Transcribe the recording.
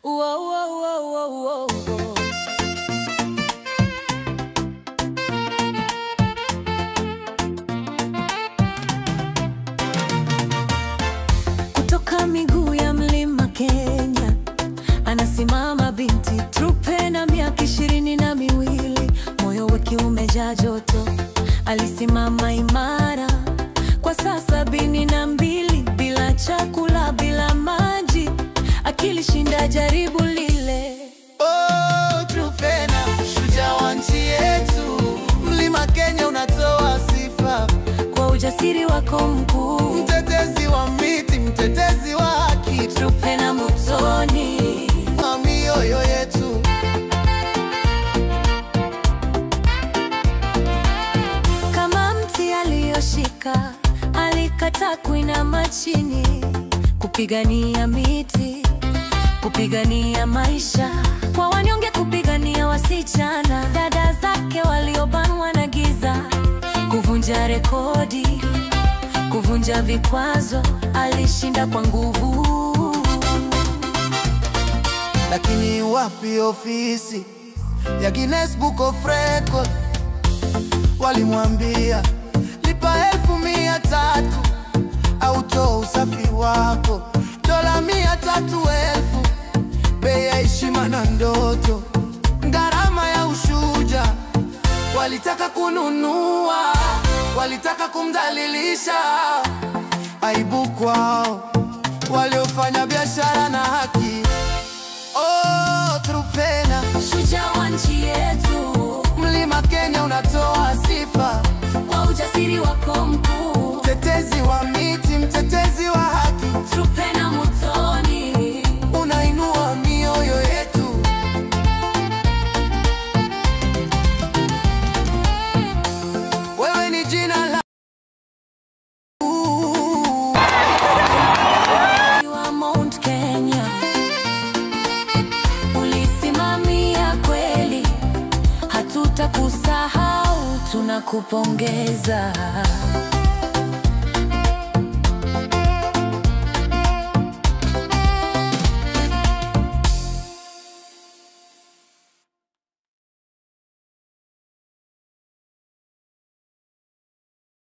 Whoa, whoa, whoa, whoa, whoa. Kutoka miguu ya mlima Kenya anasimama binti Trupe na miaka 22, moyo wake umejaa joto. Alisimama imara kwa saa 72, bila chakula, bila maji, akilishinda jaribu lile. Oh, Trupena, shujaa wa nchi yetu. Mlima Kenya unatoa sifa kwa ujasiri wako mkuu. Mtetezi wa miti, mtetezi wa haki, Trupena Muthoni, mioyo yetu. Kama mti aliyoshika, alikataa kuinama chini, kupigania miti, kupigania maisha kwa wanyonge, kupigania wasichana, dada zake waliobanwa na giza, kuvunja rekodi, kuvunja vikwazo. Alishinda kwa nguvu. Lakini wapi ofisi ya Guinness Book of Records? Walimwambia lipa 1300 au toa usafi wako, dola 300,000, bei ya heshima na ndoto, gharama ya ushuja. Walitaka kununua, walitaka kumdhalilisha. Aibu kwao waliofanya biashara na haki. Oh, Trupena, shujaa wa nchi yetu. Mlima Kenya unatoa sifa kwa ujasiri wako mkuu. Mtetezi wa miti, mtetezi wa haki, Trupena Muthoni, unainua mioyo yetu. Wewe ni jina la wa Mount Kenya. Ulisimamia kweli, hatutakusahau, tunakupongeza.